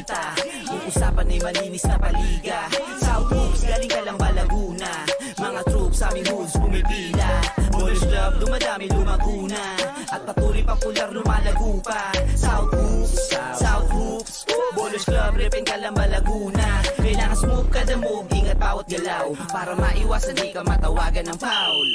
balita. Uusapan ay malinis na paliga. South Hoops, galing ka lang ba Laguna? Mga troops sa aming hoods pumipila. Ballers Club, dumadami lumaguna. At patuloy popular lumalago pa. South Hoops, South Hoops, Ballers Club, repin ka lang ba Laguna? Kailangan smooth kada move, ingat bawat galaw, para maiwasan di ka matawagan ng foul.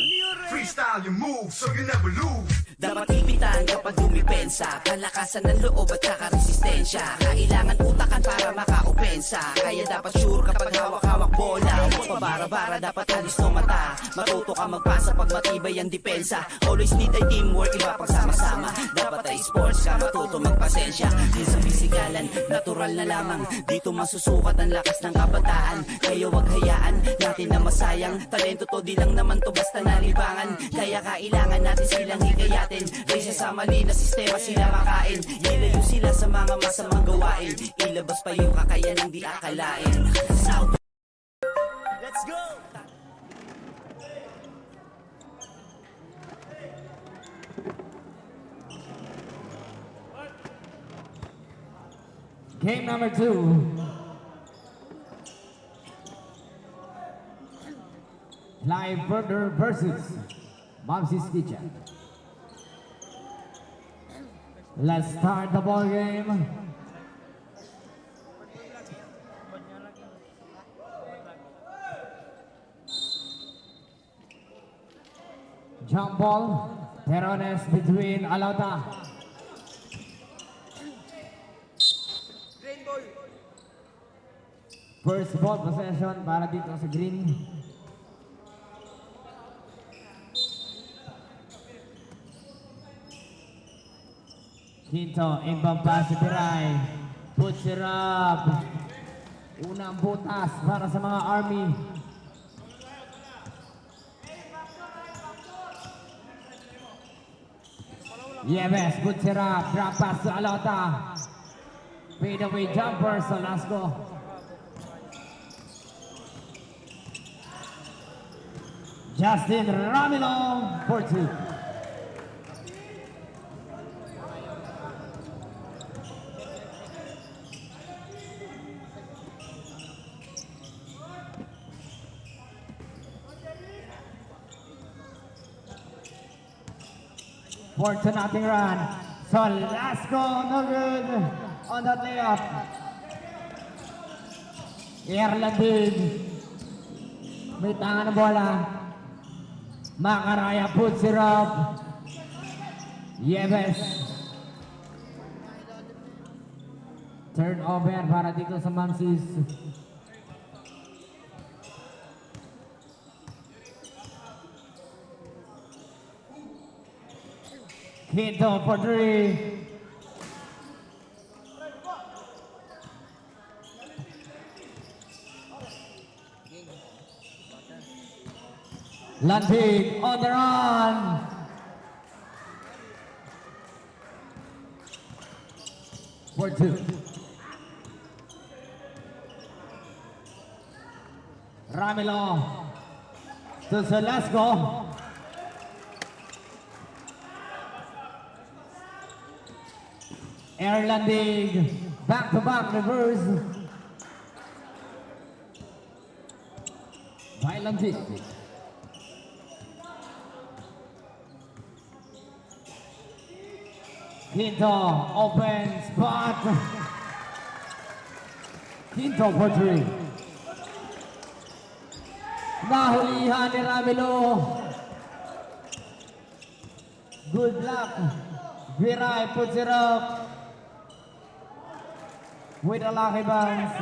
Freestyle your move so you never lose. Dapat ipitan kapag dumipensa, palakasan ng loob at saka resistensya. Kailangan utakan para makaopensa, kaya dapat sure kapag hawak-hawak bola. Huwag pabara-bara, dapat alis no mata. Matuto ka magpasa pag matibay ang depensa. Always need ay teamwork, iba pagsama-sama. Dapat ay sports ka, matuto magpasensya. Di sa bisigalan, natural na lamang. Dito masusukat ang lakas ng kabataan. Kaya wag hayaan natin na masayang. Talento to, di lang naman to basta nalibangan. Kaya kailangan natin silang hikayatin. Raysa sa mali na sistema sila makain. Ilayo sila sa mga masamang gawain. Ilabas pa yung kakayanang di akalain. South. Let's go! Game number 2. Live Burger versus Momsy's Kitchen. Let's start the ball game. Jump ball, Terones between Alauta. First ball possession para dito sa green. Quinto, imbang pass si Piray. Puts it up. Unang butas para sa mga Army. Yeves, puts it up. Drop pass to Alauta. Fade away jumper sa Lasco. Justin Ramilo for 2. For 2-0 run. So Lasco, no good on that layup. Erlandin. May tangan ng bola. Makaraya puts it up. Yeves. Turnover para dito sa Momsy's. Quinto for 3. Lantig on the run. For 2. Ramilo to Lasco. Erlanding, back-to-back reverse. Violent. Quinto, open spot. Quinto for 3. Nahulihan ni Ramilo. Good luck. Viray puts it up. With a lucky bounce.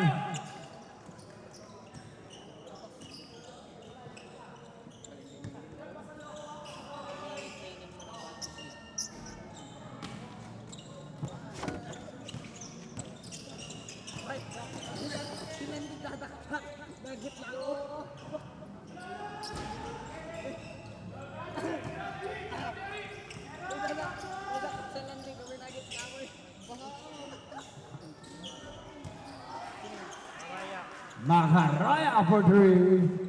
Maharaya for 3.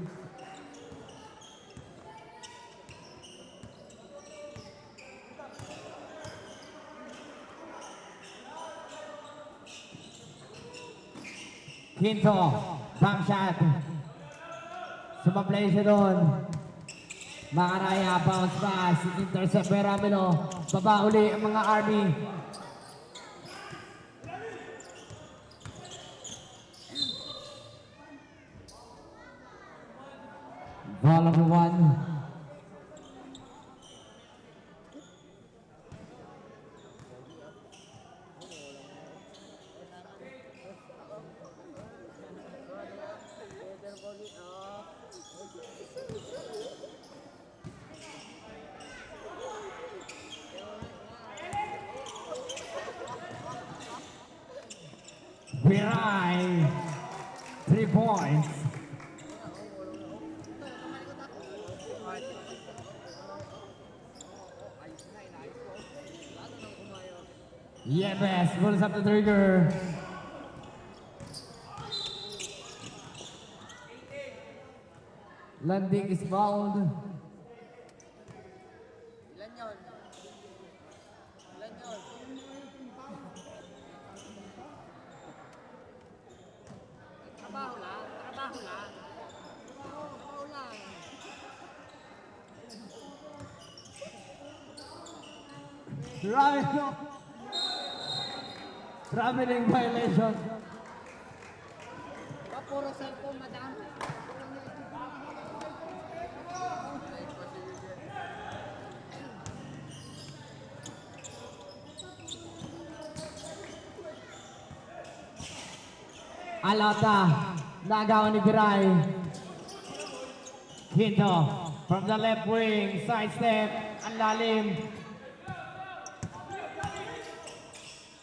Quinto, bank shot. Sumablay siya doon. Makaraya, bounce pass. Intercept by Ramilo. Baba uli ang mga Army. Ball number 1. Viray, 3 points. Yes, pulls up the trigger. Landing is fouled. Ilan yun? Ilan yun? Trabaho lang. Trabaho lang. Trabaho lang. Traveling violation. Ba, puro cellphone, madam. Alata, nagaw ni Viray. Quinto, from the left wing, side step, ang lalim.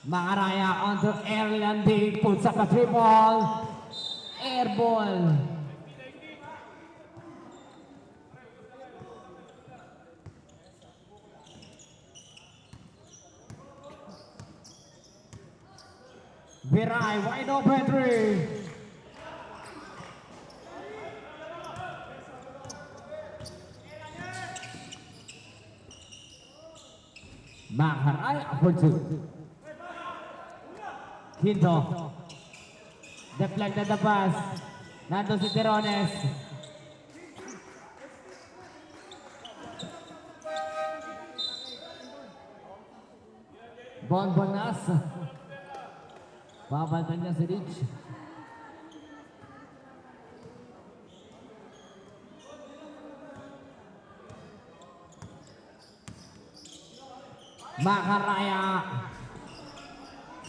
Makaraya onto air landing, puts up a triple. Air ball. Viray, wide open three. Makaraya for 2. Quinto. Deflect na the pass. Nandun si Terones. Bonbonas. Babantan niya si Rich. Makaraya.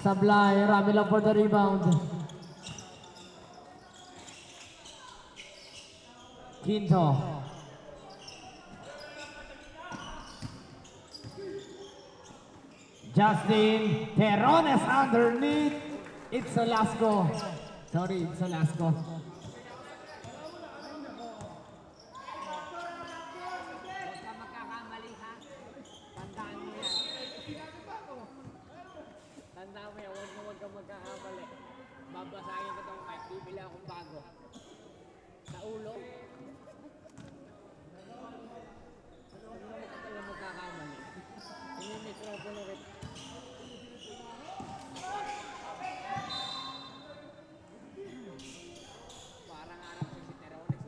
Sablay, Ramilo for the rebound. Quinto. Justin Terones underneath. It's Olasco. Sorry, it's Olasco. Huwag ka magkakamali, ha? Tandaan mo yan. Tandaan mo yan, huwag ka magkakamali. Babasahin ko itong mic, bibili akong bago. Sa ulo. Huwag ka talaga magkakamali. Yung mikropono kita. Parang harap ko si Terones.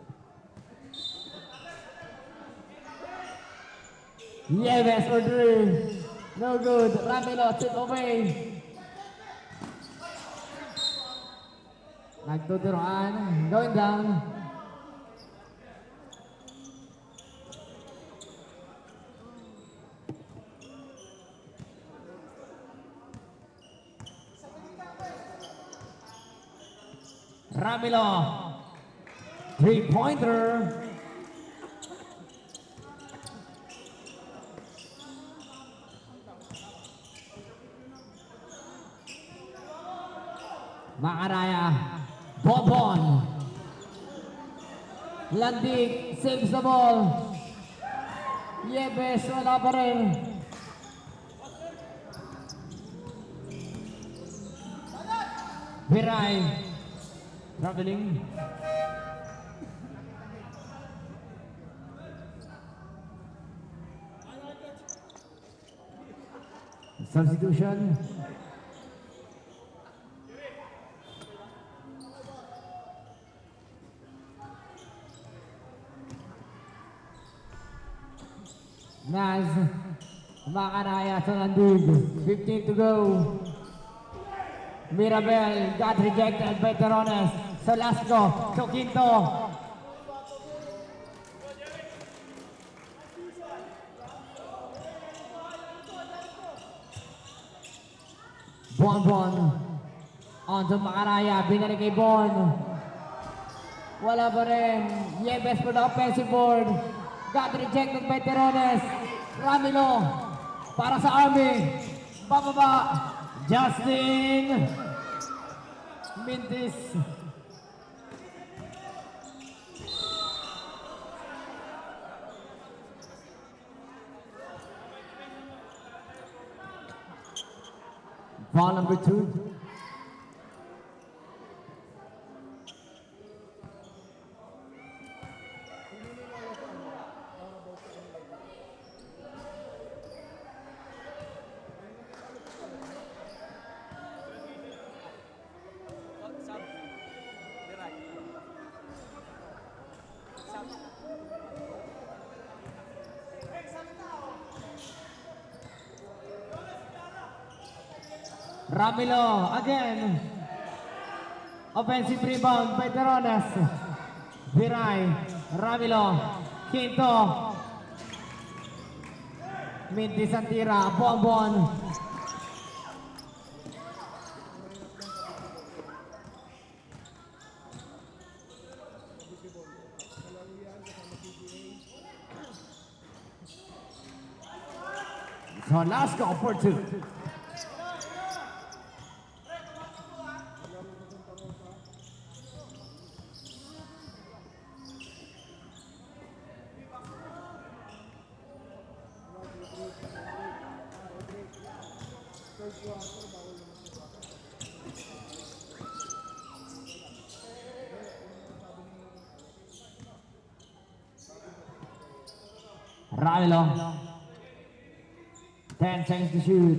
Nieves for 3. No good. Ramilo, tip away. Nagtuturoan. Going down. Ramilo. 3-pointer. Makaraya. Bonbon. Landig. Saves the ball. Yebes. Wala pa rin. Viray. Traveling. Substitution. Naz Makanaya sa Landig. 15 to go. Mirabel got rejected by Terones. Salasco to Quinto. Bon on to Makanaya. Binalik kay Bon. Wala pa rin. Yebes for the offensive board. Got rejected by Terones. Ramilo para sa Army. Bababa. Justin Mintis. Ball number 2. Ramilo again. Offensive rebound by Terones. Viray. Ramilo. Quinto. Mintis ang tira. Bonbon. So last call for 2. Ramilo. 10 seconds to shoot.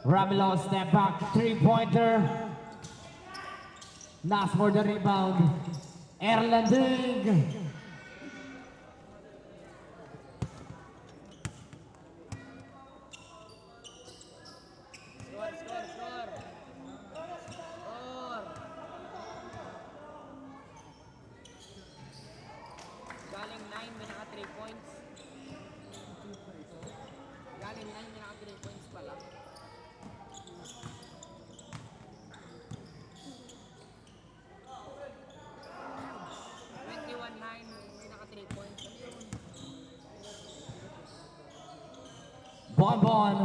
Ramilo step back 3-pointer. Nas for the rebound. Erlandig. Galing 9, may naka 3 points. Galing 9, may naka 3 points pala. May naka 3 points. Bonbon.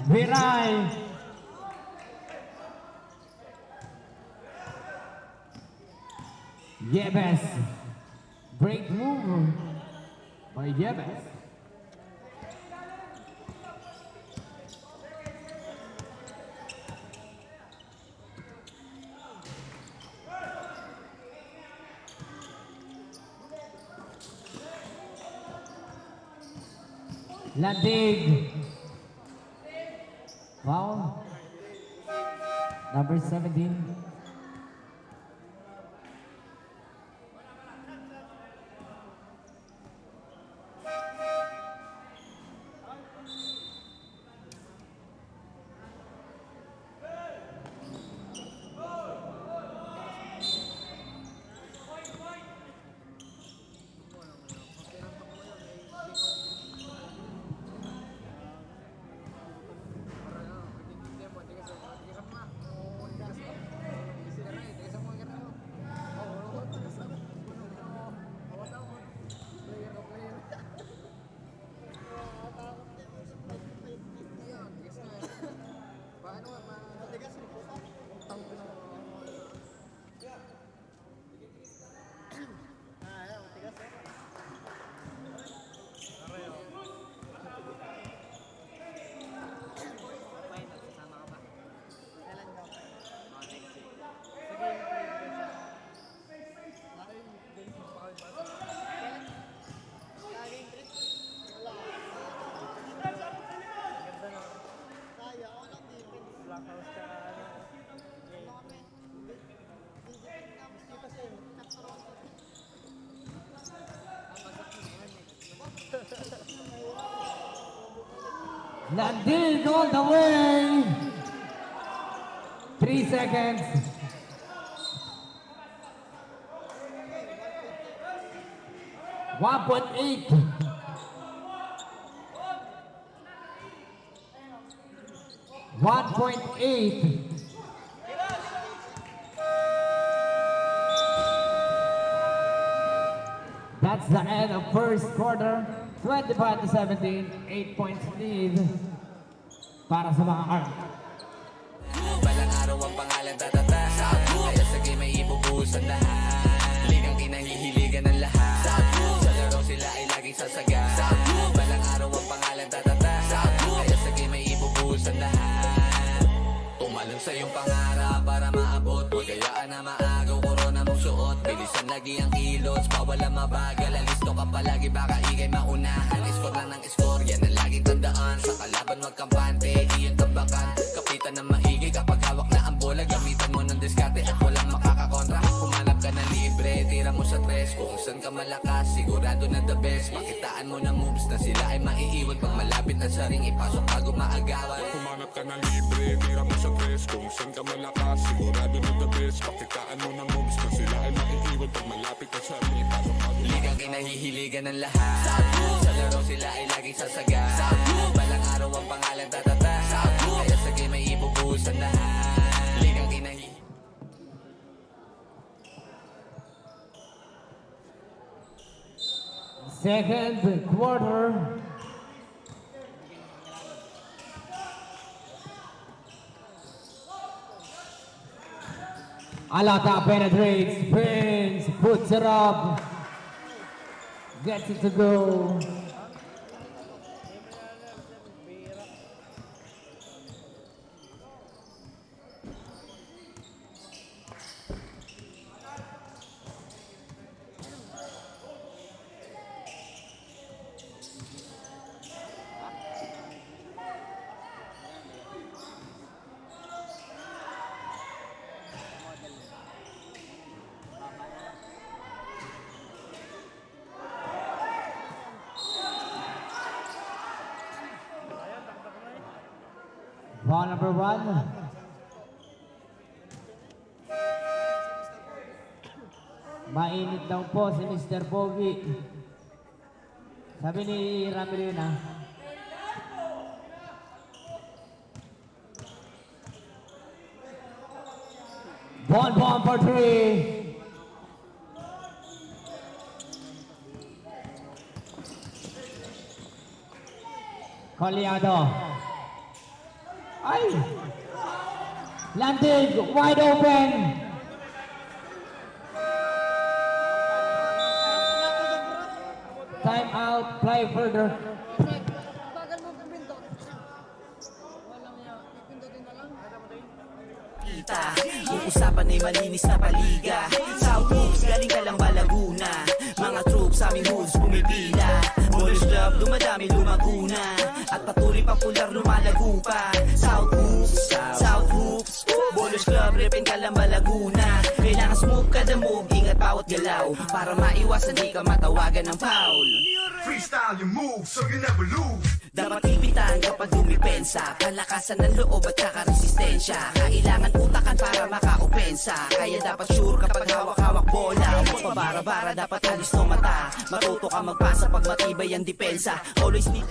Viray. Yebes. Great move by Yebes. Landig. Foul. Number 17. Landig all the way. 3 seconds. $1.8. 1.8. That's the end of first quarter. 25-17, 8 points lead para sa mga Arm. Balang araw ang pangalan tatata Kaya sa game ay ibubuhos ang lahat Ligang kinahihiligan ng lahat Sa laro sila ay laging sasaga Balang araw ang pangalan tatata Kaya sa game ay ibubuhos ang lahat Tumalon sa iyong pangarap para maabot Huwag kayaan na maagaw korona mong suot Bilisan lagi ang kilos, bawal ang mabagal Alisto ka palagi baka ikay maunahan Score lang ng score, yan ang laging tandaan Sa kalaban wag kampante, iyon tambakan Kapitan ng maigi kapag hawak na ang bola Gamitan mo ng diskarte at walang makakakontra Humanap ka ng libre, tira mo sa tres Kung saan ka malakas, sigurado na the best Makitaan mo ng moves na sila ay maiiwan Pag malapit na sa ring, ipasok bago maagawan Humanap ka ng libre, tira mo sa tres Kung saan ka malakas, sigurado na the best Pakitaan mo ng moves na sila ay maiiwan Pag malapit na sa ring, ipasok bago Ligang kinahihiligan ng lahat Sa laro sila ay laging sasaga Balang araw ang pangalan tatata Kaya sa game ay ibubuhos ang lahat Ligang kinahihiligan Second quarter. Alata penetrates, spins, puts it up, gets it to go. Ball number 1. Mainit daw po si Mr. Pogi. Sabi ni Ramirina. Ball bomb for 3. Colliado. Ay! Landig, wide open. Time out, play further. Bagal mo pipindot. Walang yan. Pipindotin na lang. kita Yung usapan ay malinis na paliga South Hoops, galing ka lang ba Laguna Mga troops sa aming hoods pumipila Ballers Club, dumadami lumaguna At patuloy popular lumalago pa South Hoops, South Hoops Ballers Club, repin ka lang ba Laguna Kailangan smooth ka the move, ingat bawat galaw Para maiwasan di ka matawagan ng foul Freestyle your moves so you never lose. Dapat ipitan kapag dumipensa Palakasan ng loob at saka resistensya Kailangan utakan para maka-opensa Kaya dapat sure kapag hawak-hawak bola Huwag pabara-bara, dapat alis no mata Matuto ka magpasa pag matibay ang depensa Always need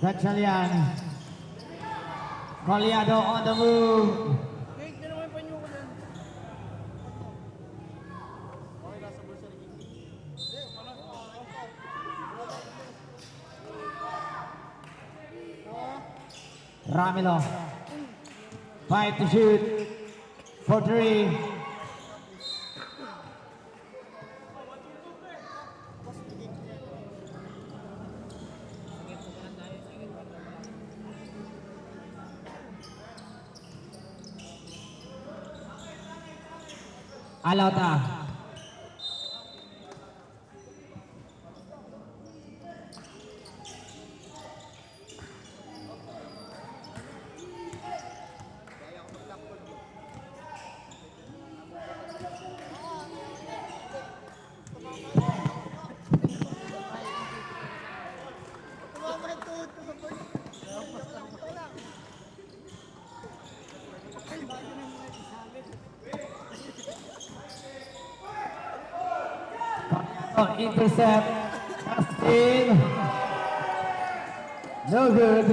Gatchalian. Colliado on the move. Wait, na naman yung panyo ko dyan. Ramilo. 5 to shoot. For 3. Alota. intercept. Still. No good.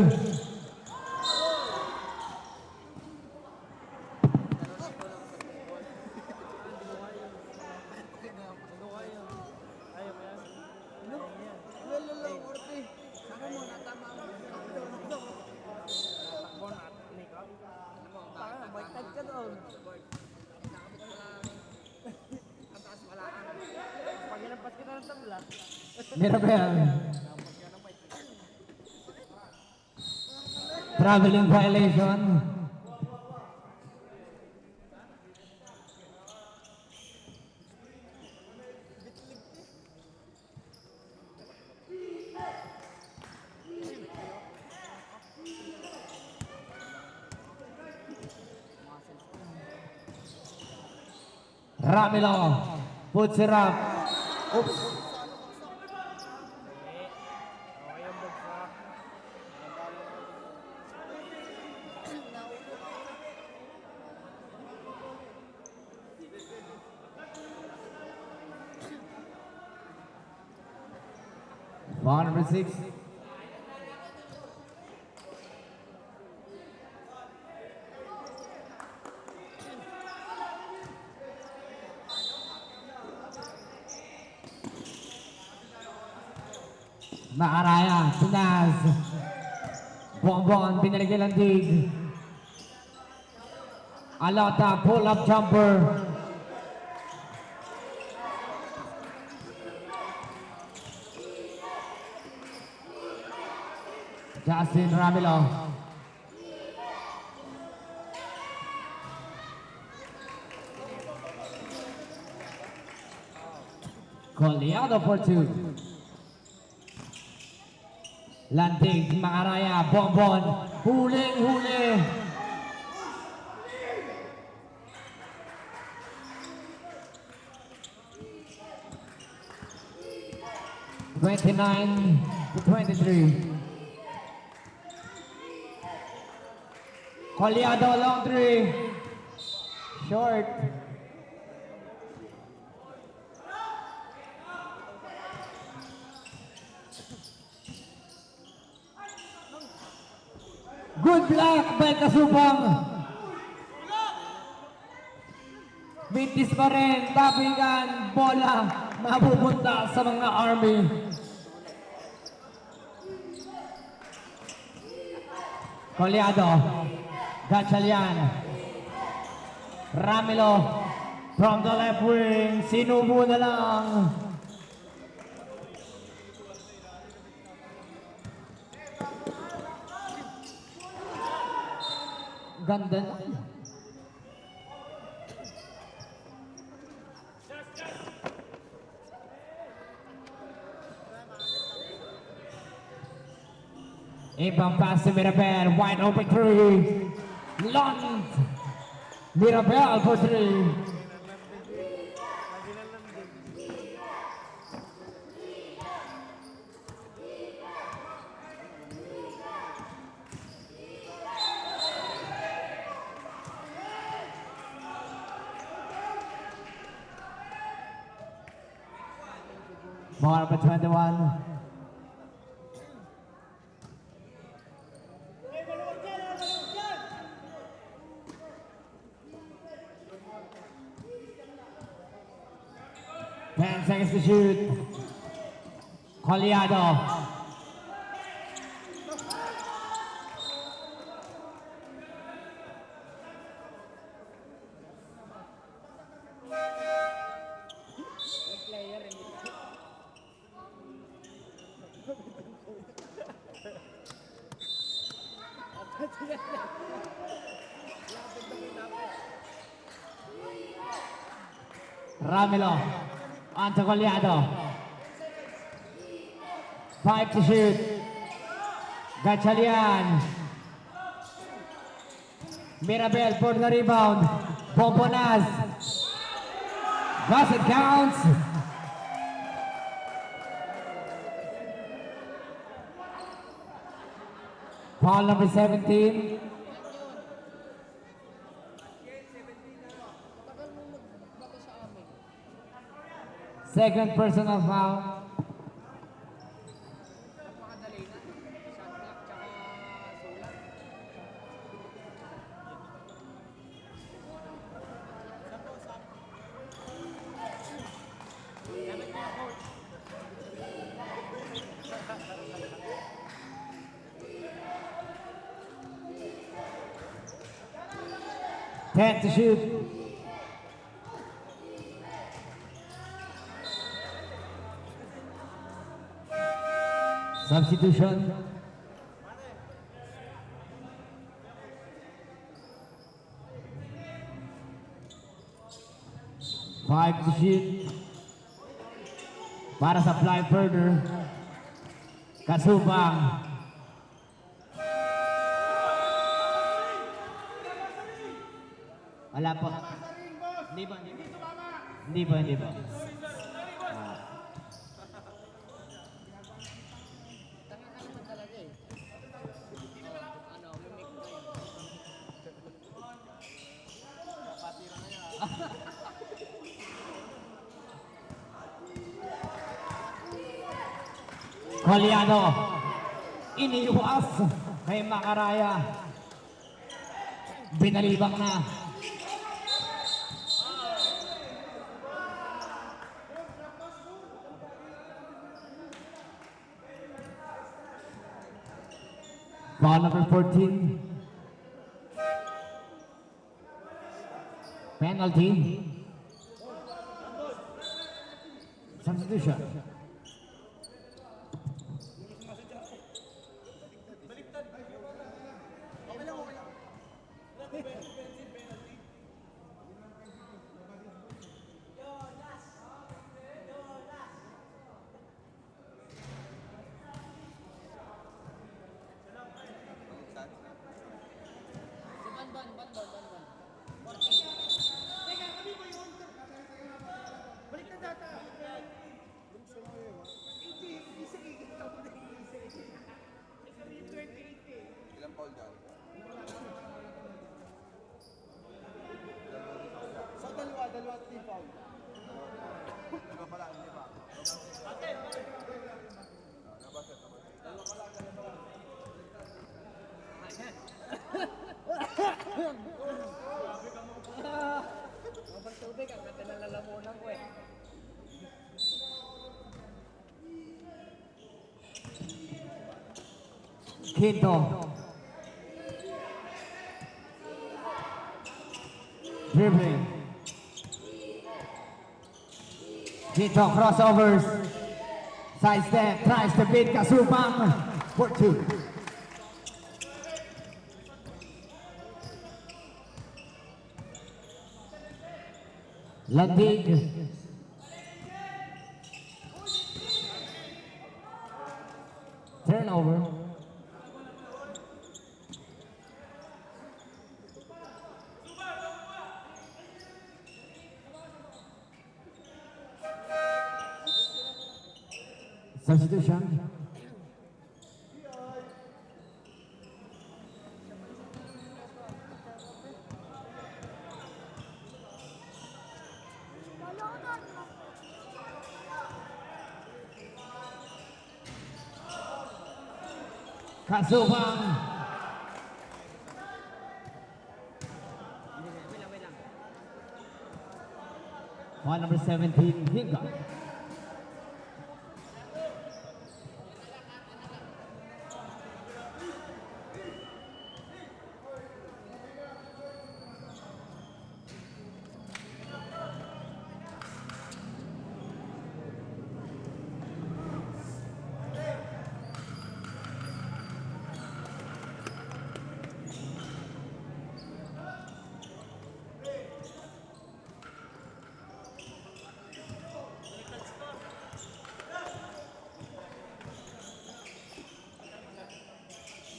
Mirabel. Traveling violation. Ramilo puts it up. Oops. Ball number 6. Makaraya, Tunaz. Bonbon, pinaligilan dig. Alota, pull-up jumper. Justin Ramilo. Coleado for 2. Lantig, Makaraya, Bonbon, huli. 29-23. Coleado, long 3. Short. Good block by Kasubang. Mintis pa rin, tabigan, bola, mapupunta sa mga Army. Coleado, Gatchalian, Ramilo, from the left wing, sinubo na lang. Ganda na. Ibang pass to Mirabel, wide open 3. Lund. Mirabel for 3. Ball number 21. Ten seconds to shoot. Coleado. Ramilo onto Coleado. 5 to shoot. Gatchalian. Mirabel for the rebound. Bombonas. Thus it counts. Foul number 17. Second personal foul. Napakadali na. Shot clock tsaka sulat. Dapat mga coach. 10 to shoot. Substitution. Five to shoot. Para sa fly further. Kasubang. Wala po. Hindi ba? Hindi ba? Hindi ba? Tanga ka naman talaga eh. Ano, mimik ko kayo. Kolyano. Iniwas kay Makaraya. Binalibang na. Foul number 14. Penalty. Substitution. Si Banban. 14. Ilang foul dyan? Sa dalawa team foul. Dalawa pala, hindi ba? Mabang tubig, ang ganda ng lalamunan ko eh. Quinto. Dribbling. Quinto crossovers. Side step, tries to beat Kasubang for two. Landig. Turnover. Substitution. Kasubang. Wait lang. Foul number 17, Hinga.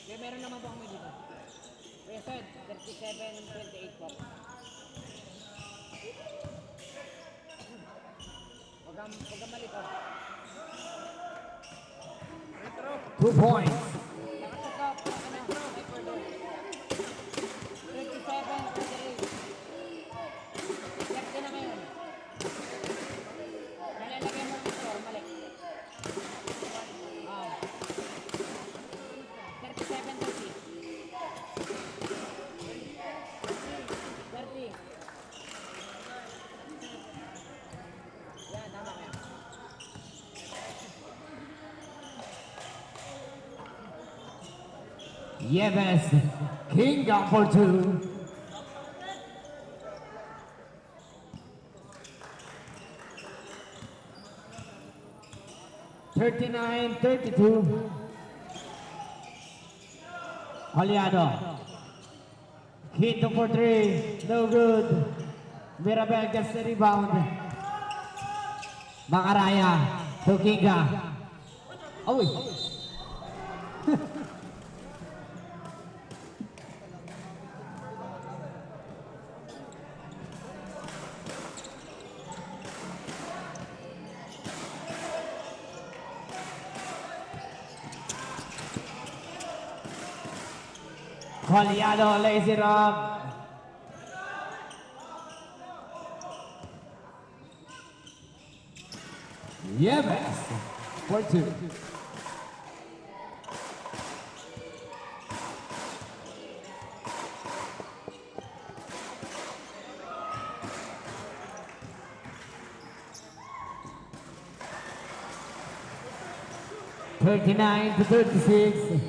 Okay, meron naman po kami dito. Result, 37-28 po. Huwag kang malito. 2 points. Nakasakop, ay pardon. 27-28. Left na ngayon. Nalalagay Yeves, Kinga for 2. (39-32). Aliado. Hit for 3. No good. Mirabel gets the rebound. Makaraya to Kinga. Uy. Coliado lays it up. Yeves for 2. (39-36).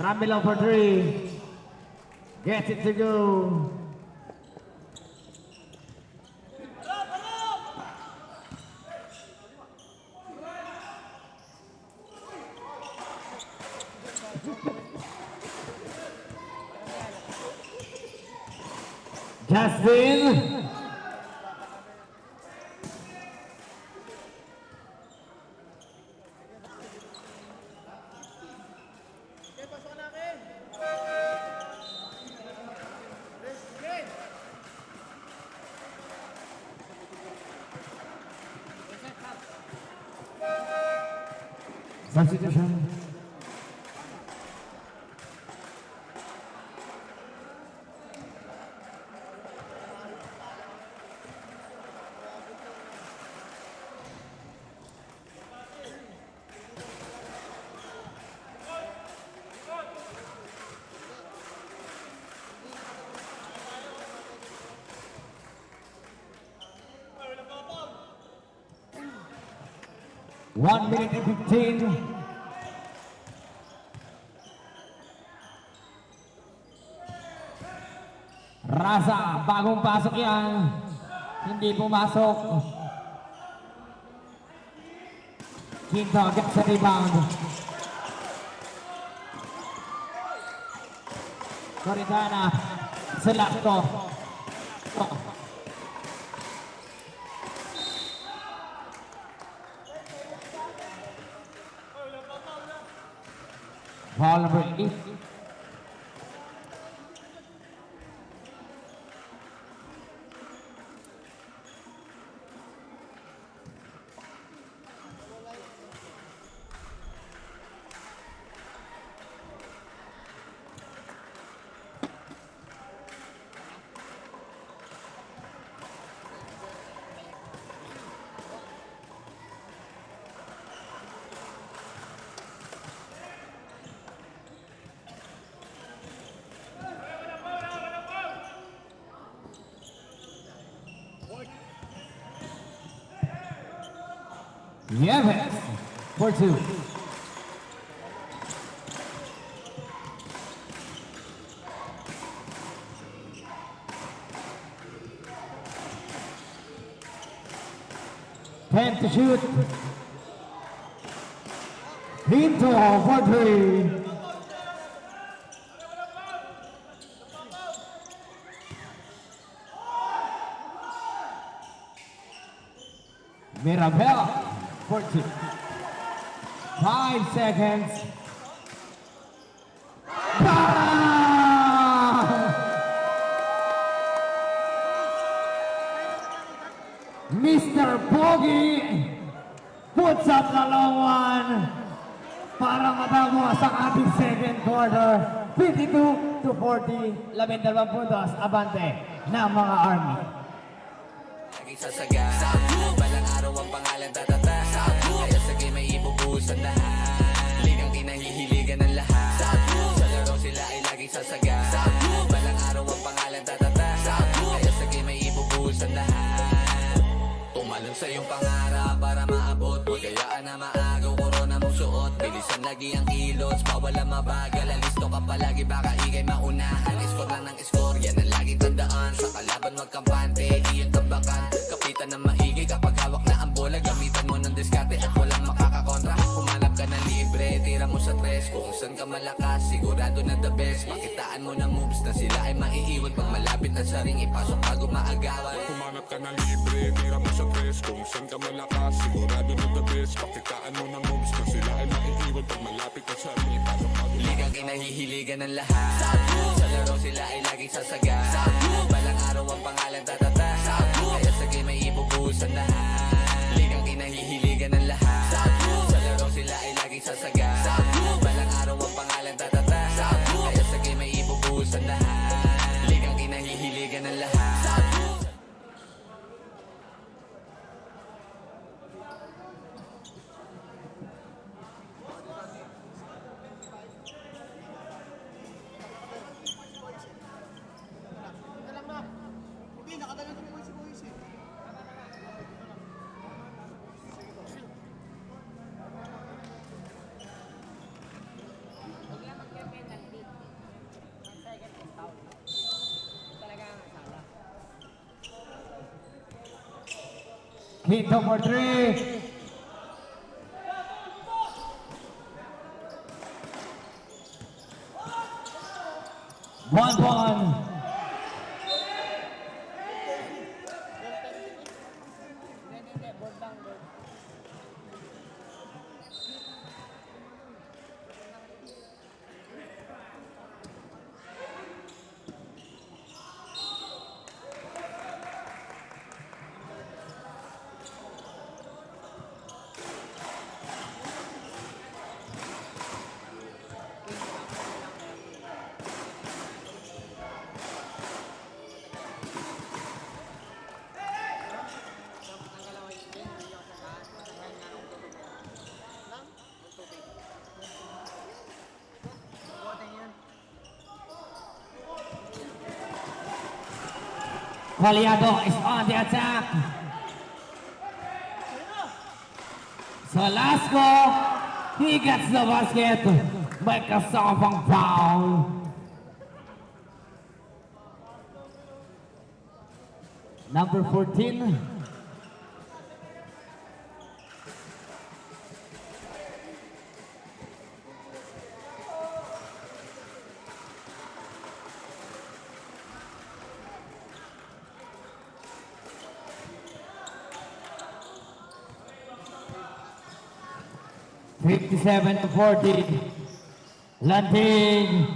Ramilo for 3. Gets it to go. Justin. Substitution. One minute and 15. Rasa, bagong pasok yan. Hindi pumasok. Quinto gets the rebound. Coritana, Selasco. Foul number 8. Yeves for 2. Ten to shoot. Pinto for 3. Mirabel for 2. 5 seconds. Mr. Pogi puts up the long one para matapos ang ating second quarter. 52-40, 12 puntos abante ng mga Army. Laging sasaga, balang araw ang pangalan tatata. Kaya sa game ay ibubuhos ang lahat. Ligang kinahihiligan ng lahat. Sa laro sila ay laging sasaga, balang araw ang pangalan tatata. Kaya sa game ay ibubuhos ang lahat. Tumalon sa iyong pangarap para maabot. Huwag kayaan na maagaw, korona palagi ang kilos, bawal ang mabagal. Alisto ka palagi, baka ikay maunahan. Score lang ng score, yan ang laging tandaan. Sa kalaban wag kampante, di yung tambakan. Kapitan ng maigi kapag hawak na ang bola. Gamitan mo ng diskarte at walang makakakontra. Humanap ka ng libre, tira mo sa tres. Kung saan ka malakas, sigurado na the best. Makitaan mo ng moves na sila ay maiiwan. Pag malapit na sa ring, ipasok bago maagawan. Humanap ka na libre, tira mo sa tres. Kung saan ka malakas, sigurado na the best. Pakitaan mo ng moves na sila ay maiiwan. Pag malapit na sa ring, ipasok bago Ligang kinahihiligan ng lahat. Sa laro sila ay laging sasaga. Balang araw ang pangalan tatata. Kaya sa game ay ibubuhos ang lahat. Ligang kinahihiligan ng lahat. Sa laro sila ay laging sasaga. Balang araw ang pangalan tatata. Kaya sa game ay ibubuhos ang lahat. Ligang kinahihiligan ng lahat. Hindi, nakatagal ko naman si Boys eh. Huwag lang magka-penalty. 1 second is foul. Talaga ang sala. Quinto for 3. One. Hindi, board lang, board. Collado is on the attack. Salasco, he gets the basket. May kasamang foul. Number 14. (57 to 40). Landing.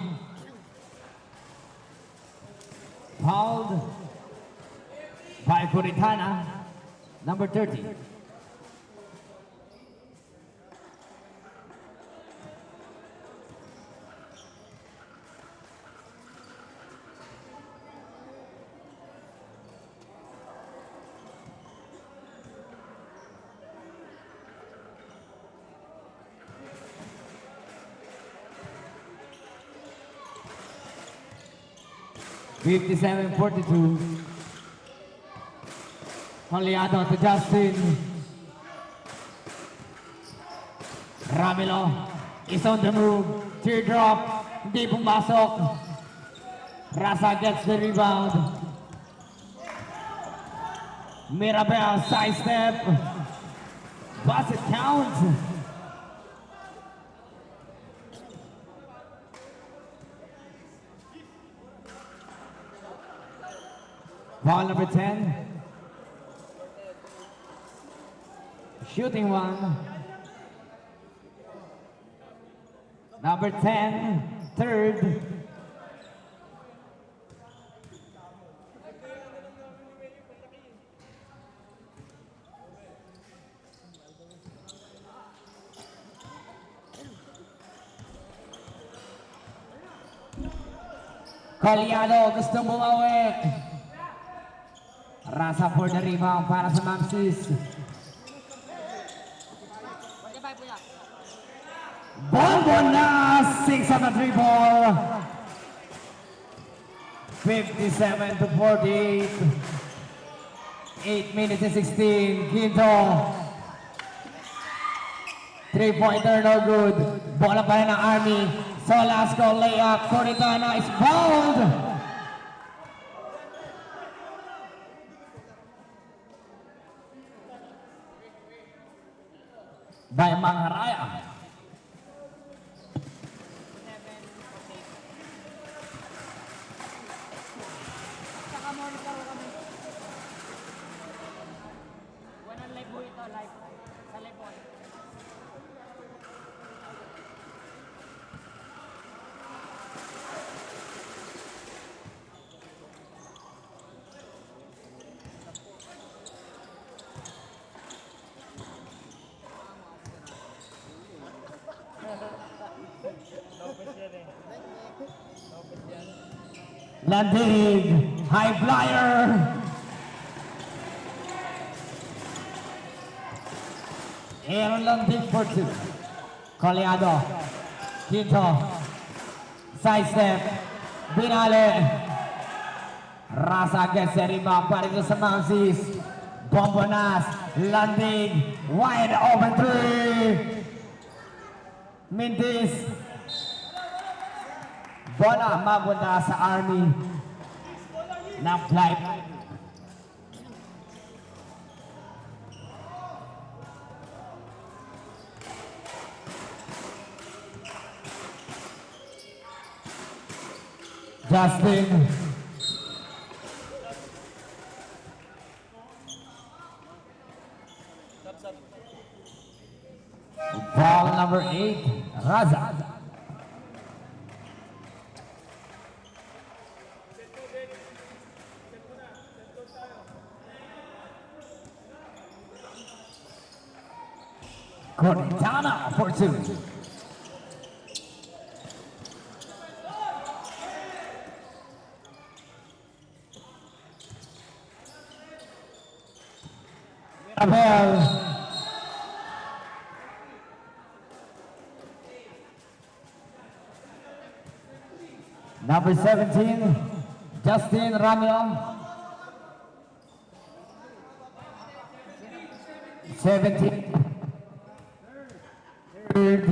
Fouled by Puritana, number 30. (57-42). Collado to Justin. Ramilo is on the move. Teardrop. Hindi pumasok. Rasa gets the rebound. Mirabel sidestep. Basket counts. Ball number 10. Shooting one. Number 10, third. Collado gustong bumawi. Rasa for the rebound para sa Mamsis. Bonbon na 6 on the 3 ball. 57 to 48. 8 minutes and 16. Quinto. 3-pointer, no good. Bola pa rin ng Army. Solasco layup. Coritana is fouled. By Mangharaya. Saka monitor kami. Walang live po ito, live. Sa live po. Landig, high flyer. Aaron Landig for 2. Coleado, Quinto, sidestep, Binale. Rasa gets the rebound, pa rin sa Mamsis. Bombonas, Landig, wide open 3. Mintis. Bola mapunta sa Army ng flight. Justin. Ball number 8, Raza. Coritana for 2. Abel. Number 17, Justin Ramiro. 17. Third.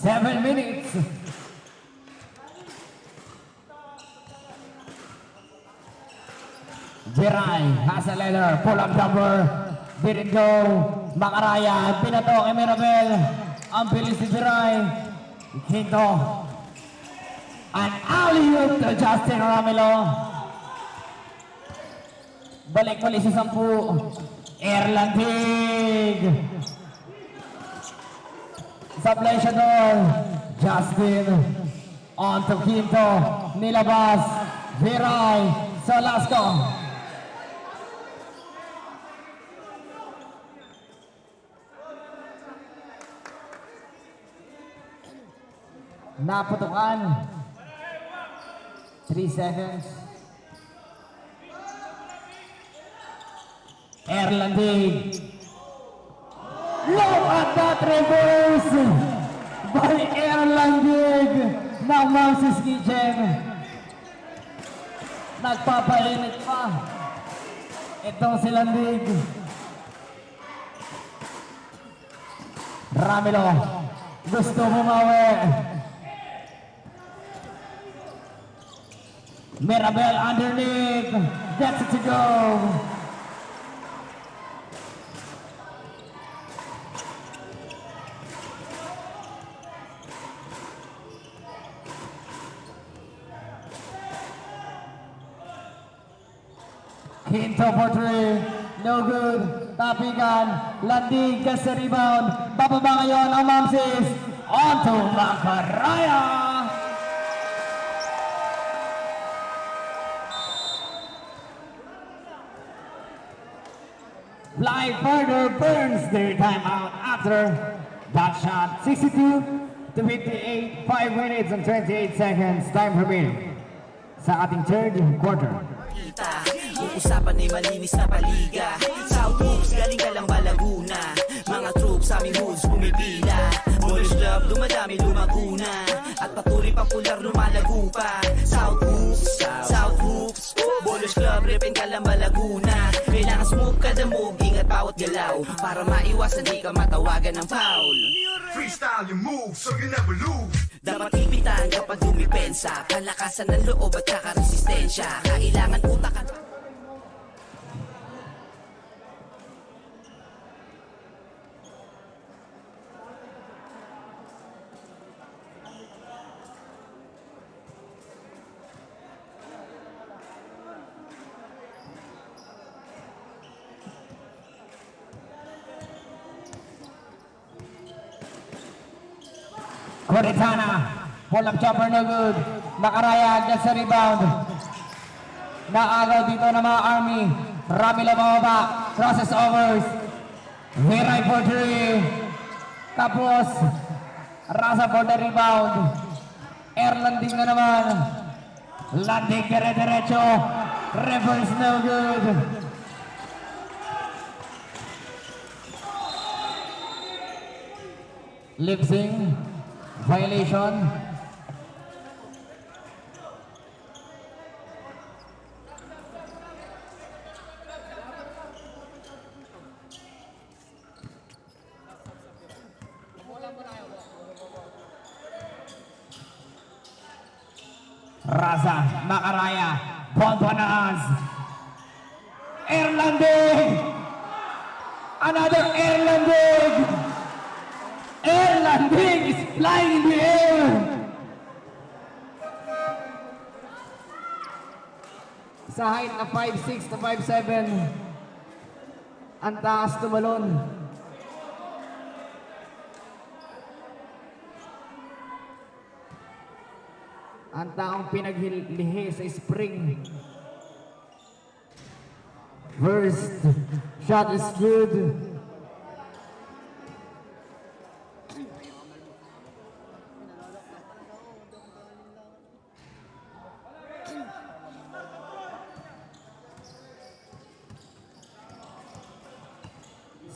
Seven minutes. Jiray has a letter, pull up jumper, didn't go. Makaraya, pinato kay Mirabel. Ang bilis si Jiray. Quinto. An alley-oop to Justin Ramilo. Balik muli si 10. Erlandig. Sablay siya doon. Justin. On to Quinto. Nilabas. Viray. Solasco. Naputukan. 3 seconds. Erlandig. Low at that reverse by Erlandig ng Moses Kitchen. Nagpapainit pa. Itong si Landig. Ramilo. Gusto bumawi. Mirabel underneath. Gets it to go. Quinto for 3. No good. Tapikan. Landig gets the rebound. Bababa ngayon ang Mamsis. On to Macaraya. Fly further burns their timeout after that shot. 62 to 58. 5 minutes and 28 seconds. Time remaining sa ating third quarter. Kita Usapan ay malinis na paliga. South Hoops, galing ka lang ba Laguna? Mga troops sa aming hoods pumipila. Ballers Club, dumadami lumaguna. At patuloy popular lumalago pa. South Hoops, South Hoops. Ballers Club, repin ka lang ba Laguna? Kailangan smooth kada move, ingat bawat galaw. Para maiwasan di ka matawagan ng foul. Freestyle your moves so you never lose. Dapat ipitan kapag dumipensa. Palakasan ng loob at saka resistensya. Kailangan utakan. Coritana, pull up jumper no good. Makaraya agad sa rebound. Naagaw dito ng mga Army. Ramilo mababa, crosses overs. Hiray for three. Tapos, Rasa for the rebound. Air landing na naman. Landing dire-diretso. Reverse no good. Lip sync. Violation. Raza, Makaraya, Bonbonas. Erlanding! Another Erlanding! Erlanding is flying in the air! Sa height na 5'6 to 5'7, ang taas tumalon. Ang taong pinaglihi sa spring. First shot is good.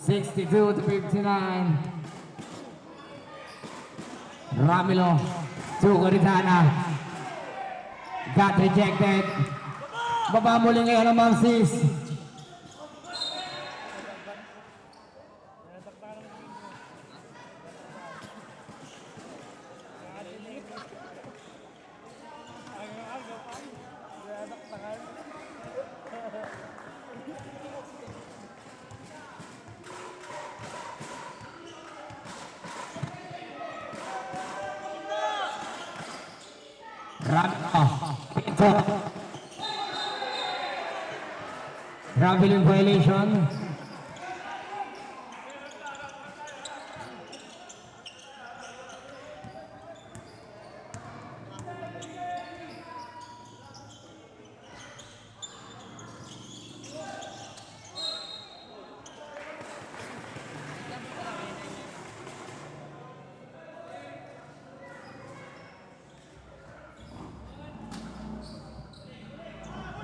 (62 to 59). Ramilo to Coritana. Got rejected. Baba muli ngayon ang Mamsis. Ramilo violation.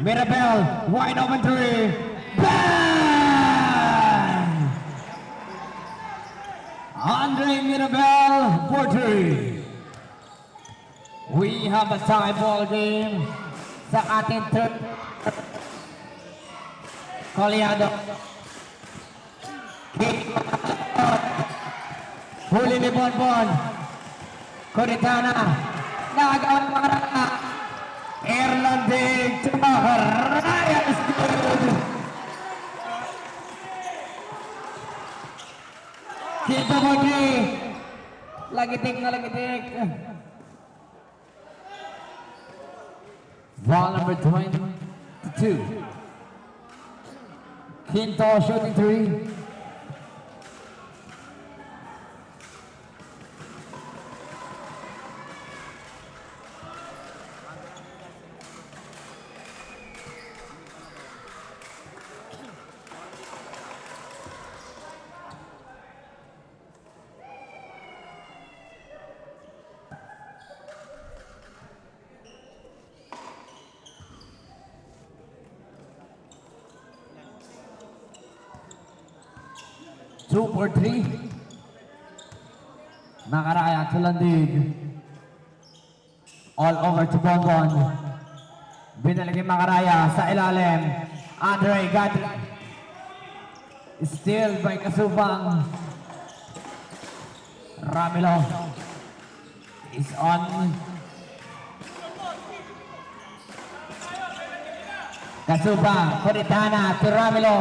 Mirabel, wide open three. Bang! Andre Mirabel for three. We have a tie ball game sa ating third. Coleado. Huli ni Bonbon. Coritana. Nagawa ng mga rana. Erlanding to Makaraya is good. Kita Modi. Lagitik na lagitik. Ball number 22. Quinto shooting three. 2 for 3. Makaraya to Landig. All over to Bonbon. Binalagay Makaraya sa ilalim. Andre got still by Kasubang. Ramilo is on. Kasubang, Coritana to Ramilo.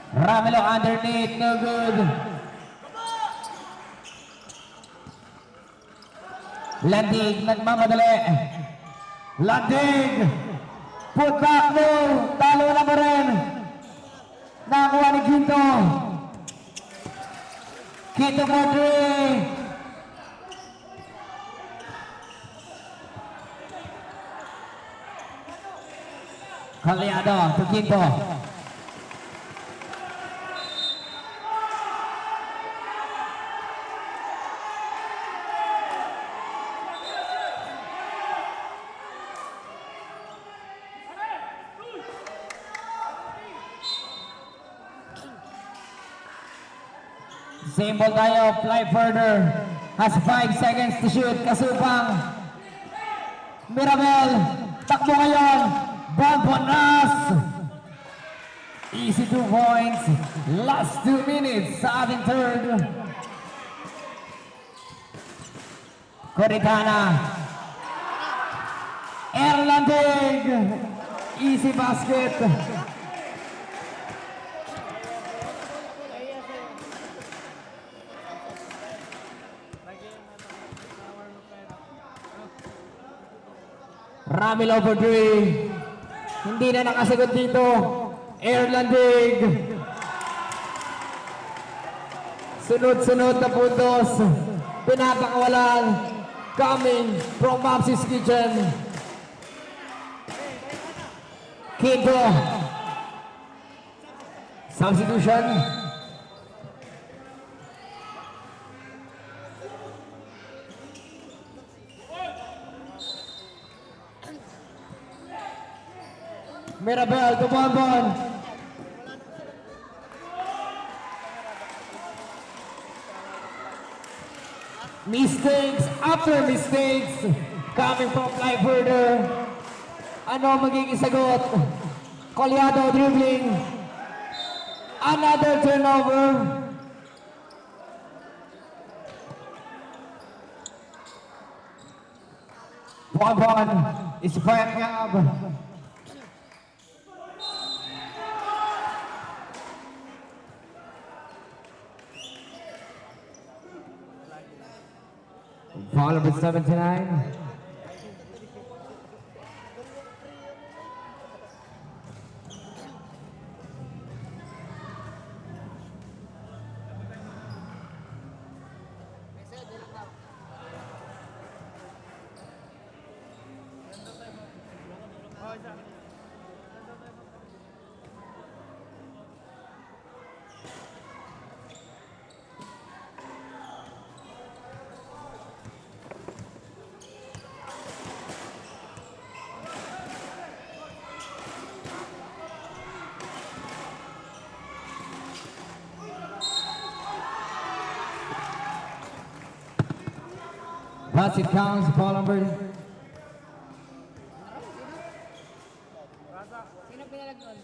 Ramilo underneath, no good. Landig, nagmamadali. Landig, put back move, talo na mo rin. Nakuha ni Quinto. Quinto for 3. Kaliado to Quinto. Same ball tayo, fly further. Has 5 seconds to shoot. Kasupang. Mirabel, takbo ngayon. Bonbonas. Easy 2 points. Last 2 minutes sa ating third. Coritana. Erlandig. Easy basket. Ramil over 3. Hindi na nakasagot dito. Erlandig. Sunod-sunod na puntos. Pinapakawalan. Coming from Mopsy's Kitchen. Quinto. Substitution. Mirabel to Bonbon. Mistakes after mistakes coming from fly further. Ano magiging sagot? Colyado dribbling. Another turnover. Bonbon is firing up. Foul number 79. Basket counts, ball number. Sino pinalag nun?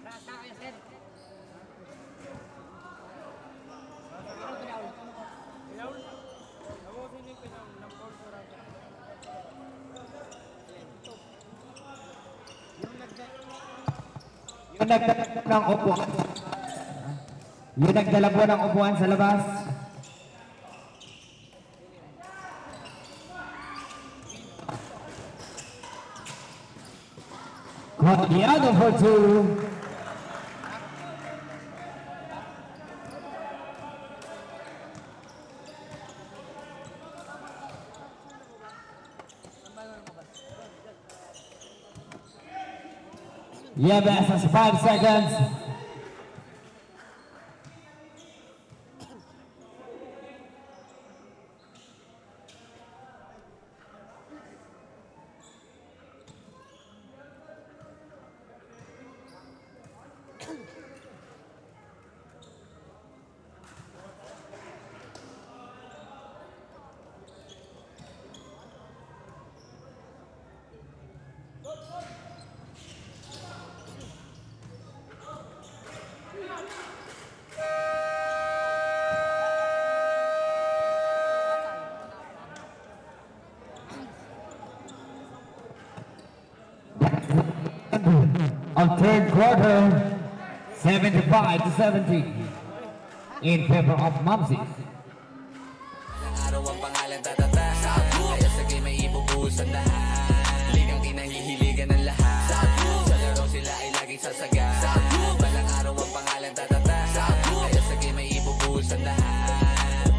Rasa kaya set. Sino pinaul? Pinaul? Ako sino yung pinaul? Nampaul sa Rasa. Yung nagdala ng upuan. Yung nagdala po ng upuan sa labas. Colyado for 2. Yebes has 5 seconds. end of third quarter, 75 to 70 in favor of Mamsis. Araw ang pangalan tatata Kaya sa game ay ibubuhos ang lahat Ligang kinahihiligan ng lahat Sa laro sila ay laging sasaga Balang araw ang pangalan tatata Kaya sa game ay ibubuhos ang lahat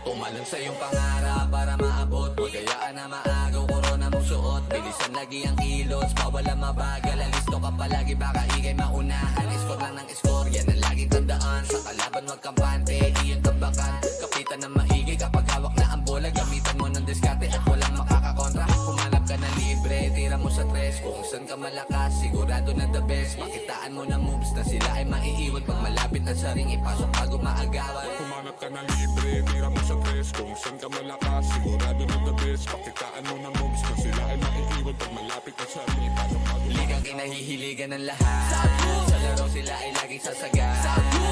Tumalon sa iyong pangarap para maabot Huwag kayaan na maagaw korona mong suot Bilisan lagi ang kilos, pawala mabagal Alisto ka palagi baka ikay maunahan Score lang ng score, yan ang laging tandaan Sa kalaban wag kampante, iyon tambakan Kapitan ng maigi kapag hawak na ang bola Gamitan mo ng diskarte at walang makakakontra Humanap ka ng libre, tira mo sa tres Kung saan ka malakas, sigurado na the best Makitaan mo ng moves na sila ay maiiwan Pag malapit na sa ring, ipasok bago maagawan Humanap ka ng libre, tira mo sa tres Kung saan ka malakas, sigurado na the best Pakitaan mo ng moves na sila ay maiiwan Pag malapit na sa ring, ipasok bago Ligang kinahihiligan ng lahat Sa laro sila ay laging sasaga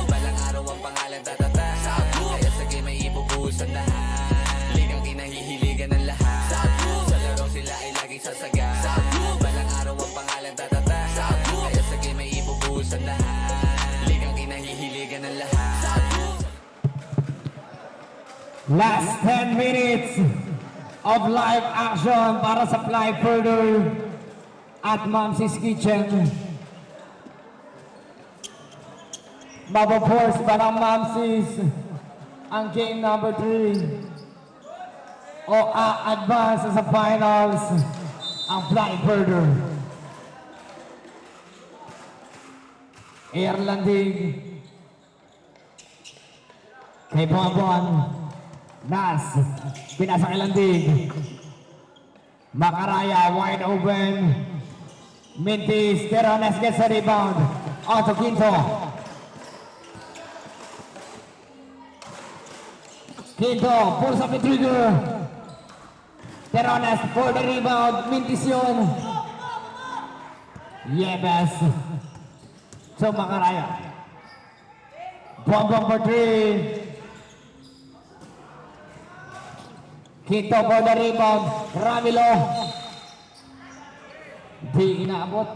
Balang araw ang pangalan tatata Kaya sa game ay ibubuhos ang lahat Ligang kinahihiligan ng lahat Sa laro sila ay laging sasaga Balang araw ang pangalan tatata Kaya sa game ay ibubuhos ang lahat Ligang kinahihiligan ng lahat Last 10 minutes of live action para sa Fly Further at Mamsis Kitchen. Mabaforce ba ng Mamsis ang game number 3 o a-advance sa finals ang Fly Further? Air landing kay Buwan Nas, pinasa kay landing Macaraya wide open Mintis, Terones gets a rebound onto Quinto pulls up the trigger Terones for the rebound Mintis yun Yebes so Macaraya Buang for 3 Quinto for the rebound, Ramilo. Di inaabot.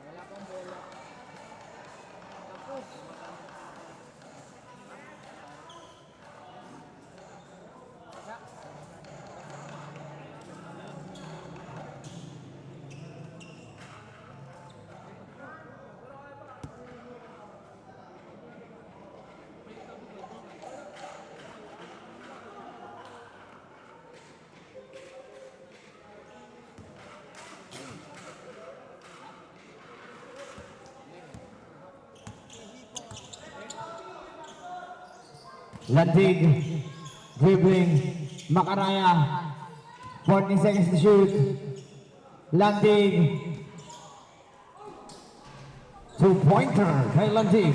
Wala pang bola. Tapos. Landig, dribbling, Macaraya, 40 seconds to shoot. Landig, two-pointer kay Landig.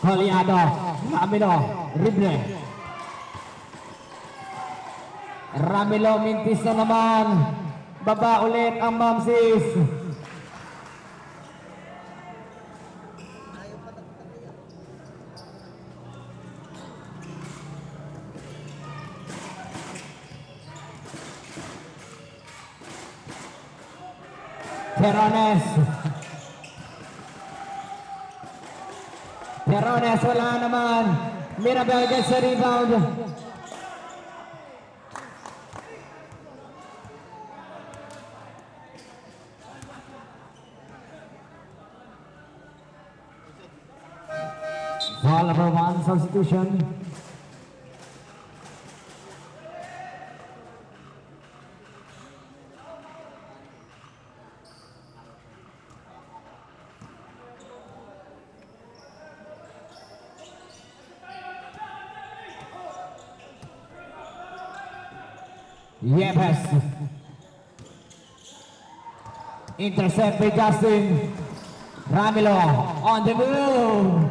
Koliado, Ramilo, Rible. Ramilo Mintis na naman. Baba ulit ang Mamsis. Terones. Terones wala naman. Mirabel gets the rebound. Foul number 1 substitution. Yepes Intercept by Justin. Ramilo on the move.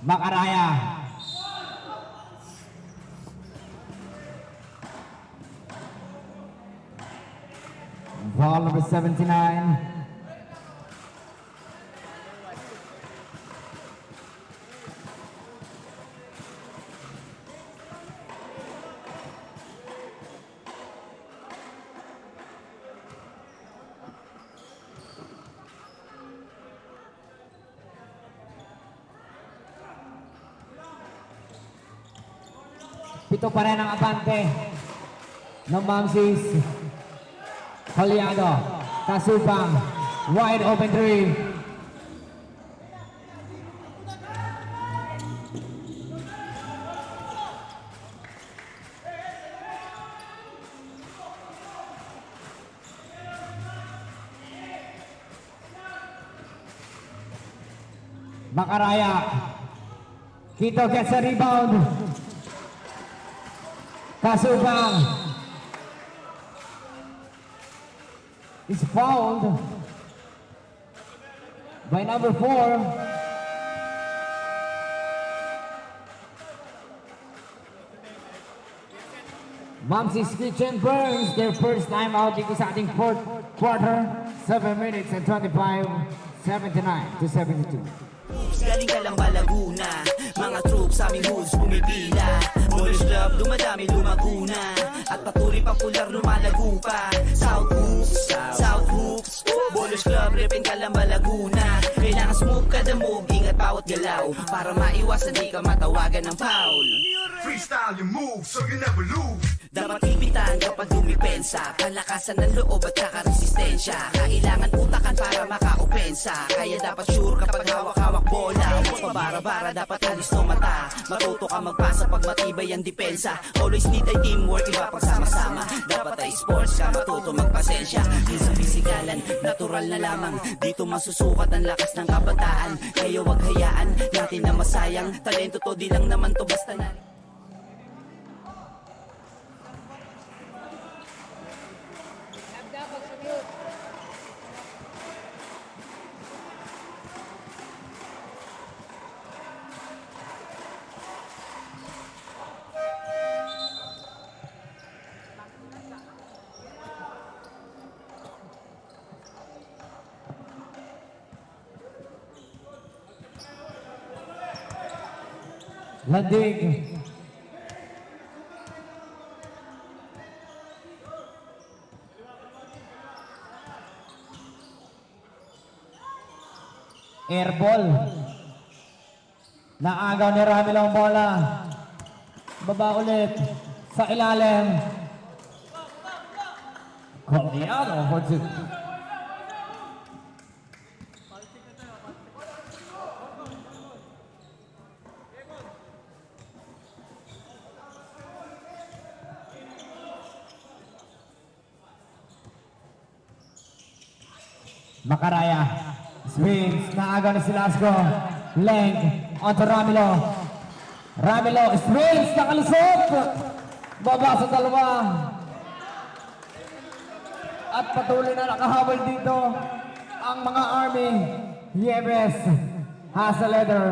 Makaraya. Ball number 79. Pito pa rin ang abante ng Mamsis. Kaliado, Kasupang, wide open three. Makaraya. Quito gets a rebound. Kasupang is fouled by number 4. Mamsis Kitchen Burns their first time out dito sa ating fourth quarter. 7 minutes and 25, 79 to 72. Galing ka lang ba Laguna? Mga troops sa aming hoods pumipila. Boys Club, dumadami lumaguna. At patuloy popular lumalago pa. South Hoops, South Hoops. Boys Club, repin ka lang ba Laguna? Kailangan smooth kada move, ingat bawat galaw. Para maiwasan di ka matawagan ng foul. Freestyle your move so you never lose. Dapat ipitan kapag dumipensa. Palakasan ng loob at saka resistensya. Kailangan utakan para maka-opensa. Kaya dapat sure kapag hawak-hawak bola. Huwag pabara-bara, dapat alis ng mata. Matuto ka magpasa pag matibay ang depensa. Always need ay teamwork, iba pagsama-sama. Dapat ay sports ka, matuto magpasensya. Minsan pisikalan, natural na lamang. Dito masusukat ang lakas ng kabataan. Kaya wag hayaan natin na masayang. Talento to, di lang naman to basta na. Landig. Airball. Naagaw ni Ramilo ang bola. Baba ulit sa ilalim. Cordiano for two. Makaraya. Swings. Naagaw ni Silasco. Leng. Onto Ramilo. Ramilo. Swings. Nakalusot. Baba sa dalawa. At patuloy na nakahabol dito ang mga Army. Yebes has a leather.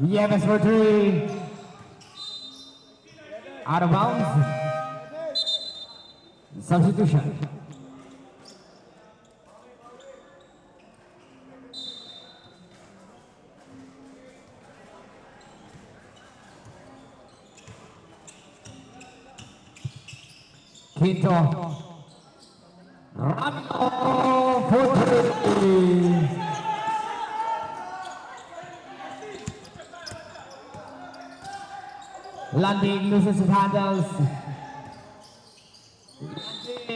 Yebes for three. Out of bounds. Substitution. Quinto. Ramilo for three. Landing loses his handles.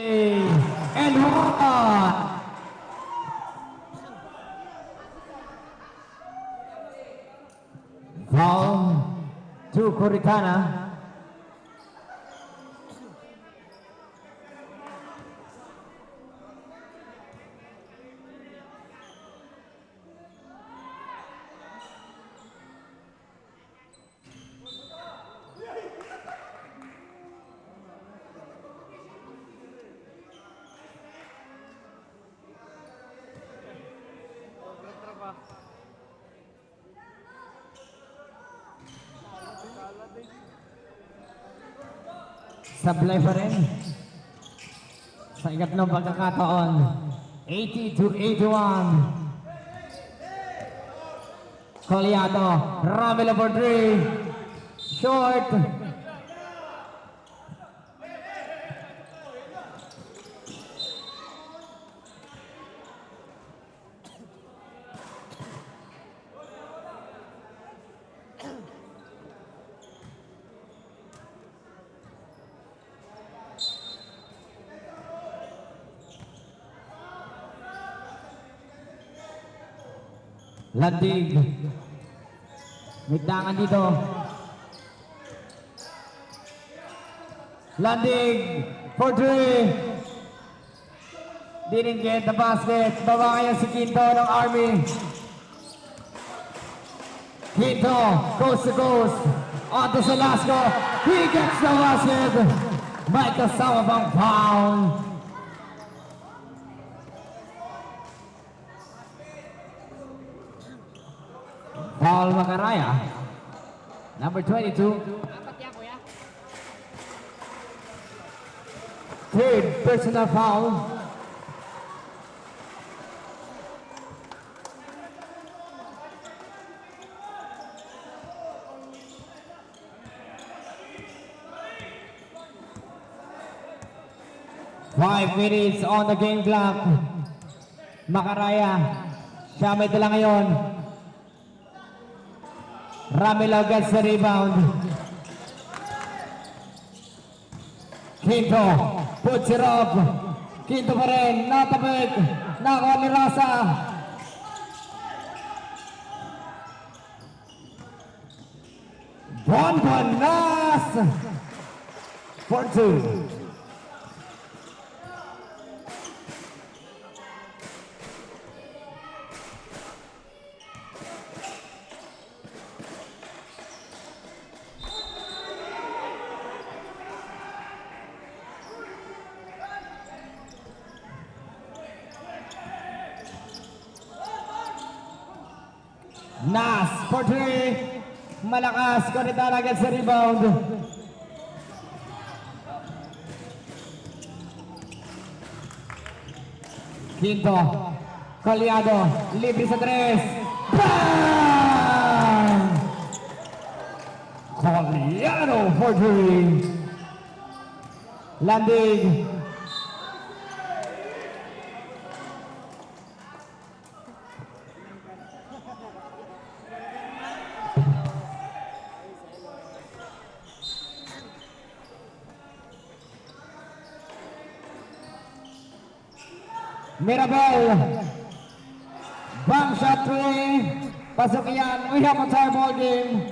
And one. Foul to Coricana. Sablay pa rin. Sa ikatlong pagkakataon, 80-81. Coliato, Ramilo for 3. Short. Landig. Middangan dito. Landig for 3. Didn't get the basket. Baba kaya si Quinto ng Army. Quinto, coast to coast. On to Salasco. He gets the basket. May kasama pang foul. Paul Macaraya, number 22, Apat yan, kuya. third personal foul. Five minutes on the game clock. Macaraya, siya may dala ngayon. Ramilo gets the rebound. Quinto puts it up. Quinto pa rin, natabig. Nakuha ni Rasa. Bonbon Nas for 2. Nas for 3. Malakas. Corritana gets the rebound. Quinto. Coliado. Libre sa 3. Bang! Coliado for 3. Landig. Mirabel. Bang shot 3. Pasok yan. We have a tie ball game.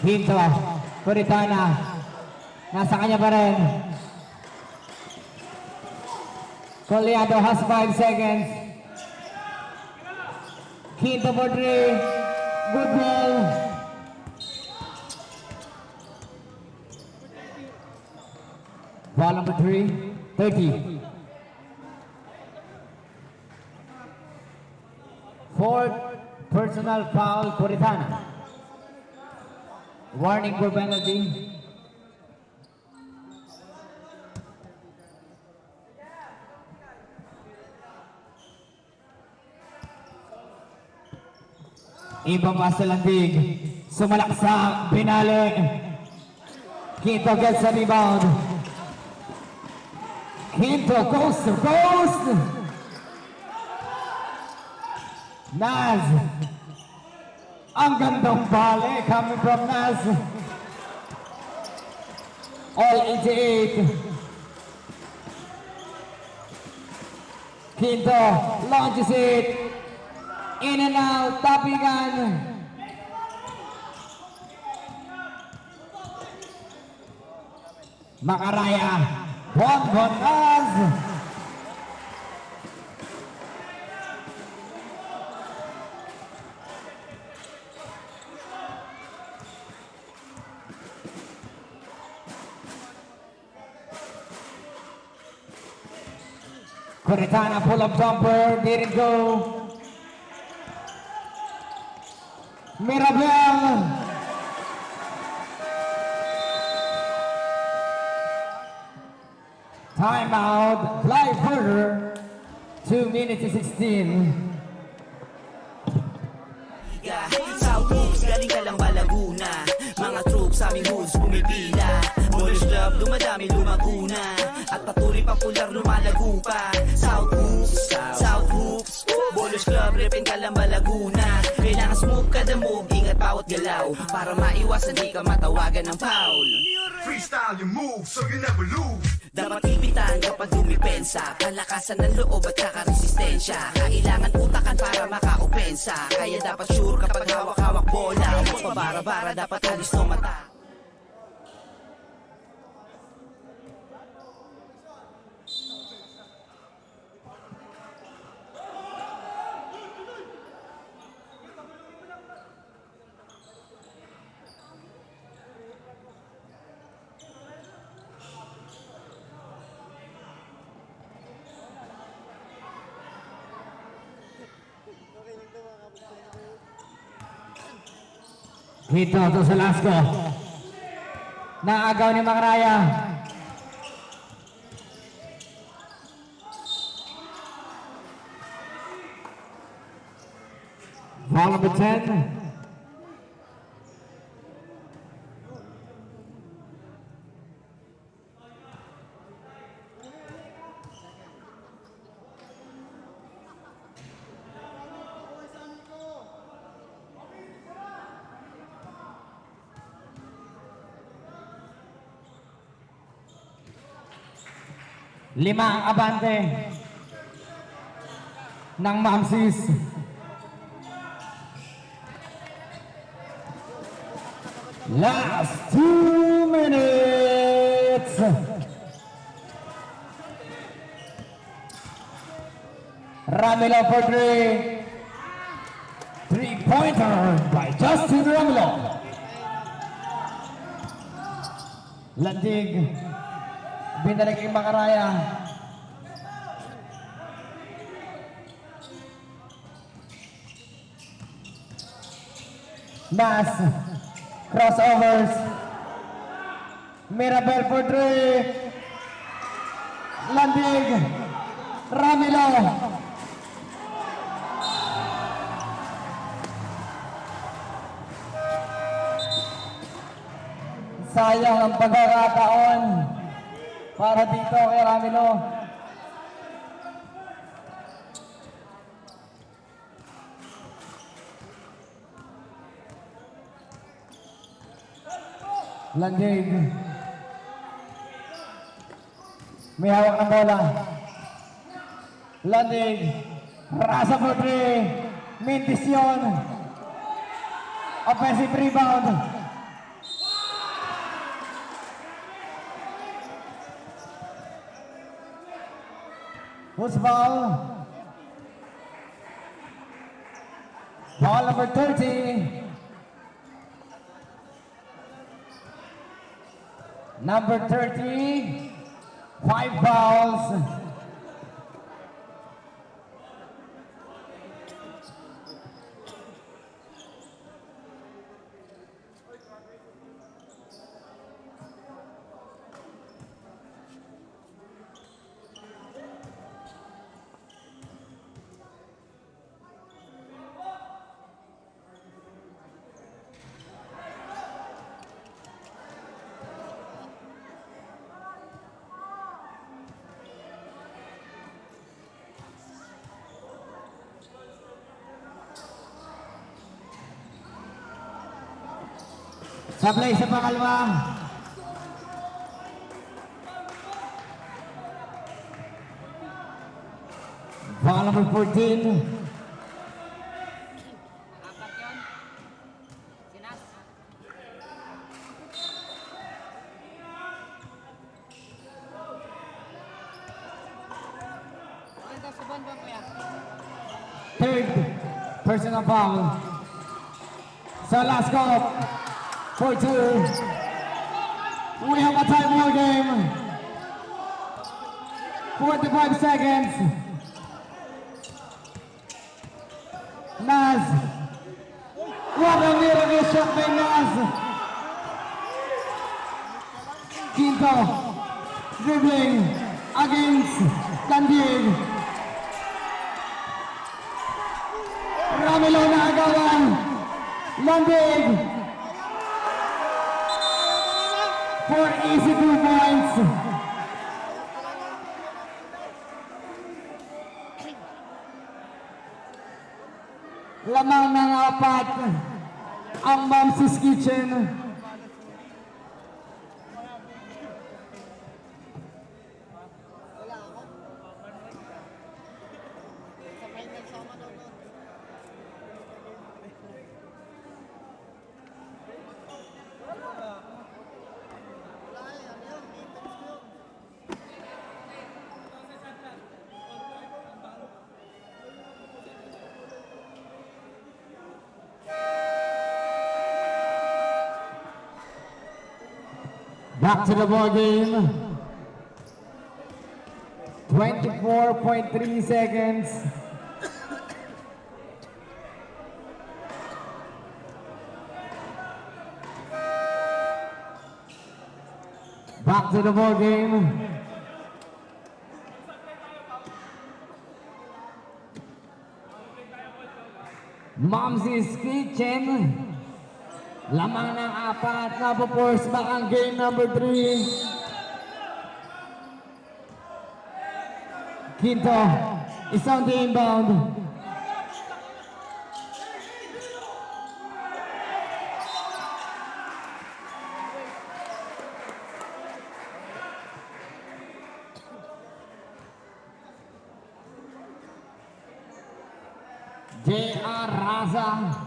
Quinto. Corritana. Nasa kanya pa rin. Coliado has 5 seconds. Quinto for 3. Good ball. Ball number 3, 30. Fourth personal foul, Corritana. Warning for penalty. Ibang sa Landig. Sumalak sa binali. Quinto gets the rebound. Quinto coast to coast. Naz. Ang gandang bale coming from Naz. All 88. Quinto launches it. In and out, tappingan. Macaraya. Bonbon Naz. Puritana pull-up jumper, didn't go. Mirabel. Timeout, fly further. 2 minutes and 16. South Hoops, galing ka lang ba Laguna? Mga troops, aming hoods, pumipila. Boys Club, dumadami lumaguna. At patuloy popular, lumalago pa. South Hoops, South Hoops. Boys Club, repin ka lang ba Laguna? Kailangan smooth kada move, ingat bawat galaw. Para maiwasan di ka matawagan ng foul. Freestyle your move so you never lose. Dapat ipitan kapag dumipensa. Palakasan ng loob at saka resistensya. Kailangan utakan para maka-opensa. Kaya dapat sure kapag hawak-hawak bola. Huwag pabara-bara, dapat alis no mata. Hito to sa Lasco. Naagaw ni Macaraya. Ball number 10. Lima ang abante ng Mamsis. Last 2 minutes. Ramilo for 3. 3-pointer by Justin Ramilo. Landig. Binalik yung Macaraya. Mas. Crossovers. Mirabel for 3. Landig. Ramilo. Sayang ang pagkakataon para dito kay Ramilo. Landig. May hawak ng bola. Landig. Rasa for 3. Mintis yun. Offensive rebound. Who's foul? Ball number 30. Number 30. 5 fouls. Sablay sa pangalawa. Ball number 14. Apat yun. Sinas. Ano daw suban ba kuya? Third personal foul. So last call for 2. We have a time war game. 45 seconds. Naz. What a miracle shot by Naz. Quinto. Dribbling against Landig. Ramilo na agawan. Landig. For easy 2 points. Lamang ng apat ang Mom's Kitchen. Back to the ball game. 24.3 seconds. Back to the ball game. Mom's Kitchen. Lamang ng apat na po-force back ang game number 3. Quinto, isang inbound. J.R. Raza.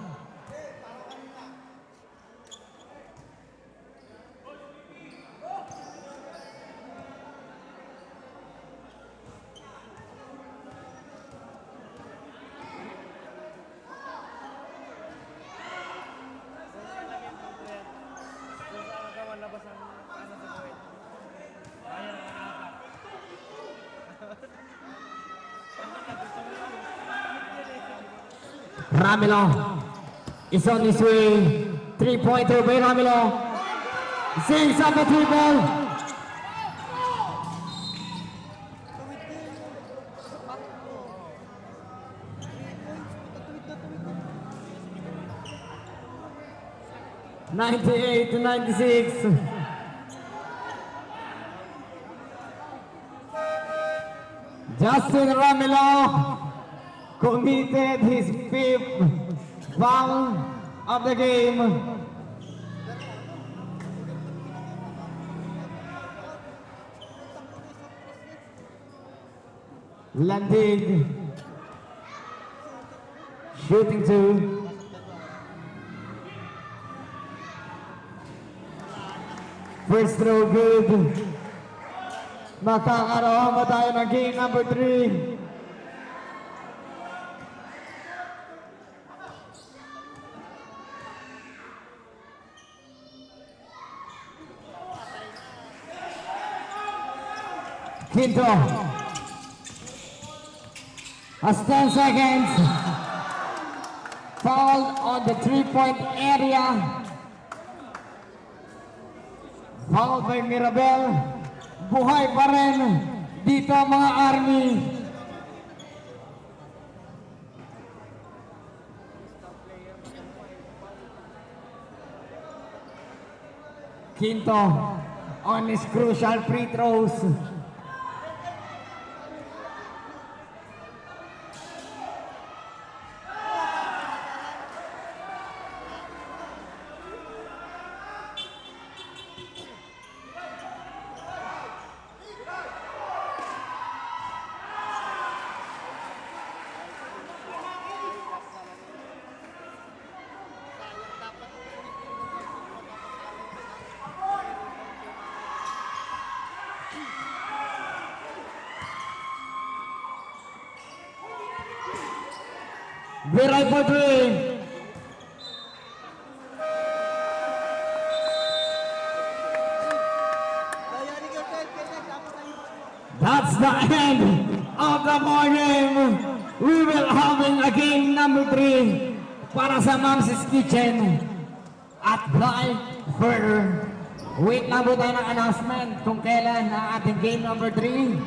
Ramilo is on his way. 3-pointer by Ramilo. Sings up the 3 ball. (98-96). Justin Ramilo committed his 5th foul of the game. Landig shooting 2. First throw good. Makakaroon ba tayo ng game number 3? Quinto has 10 seconds. Foul on the 3-point area. Foul by Mirabel. Buhay pa rin dito mga Army. Quinto on his crucial free throws. Viral for 3. That's the end of the morning, we will having a game number 3 para sa Mom's Kitchen at live further. Wait lang po tayo ng announcement kung kailan ang ating game number 3.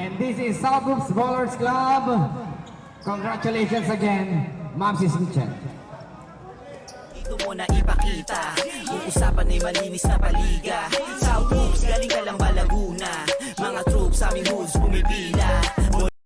And this is South Hoops Ballers Club. Congratulations again, Mom's Kitchen. Dito mo na ipakita kung usapan ay malinis na paliga. South Hoops, galing ka lang ba Laguna? Mga troops, aming moves, pumipila.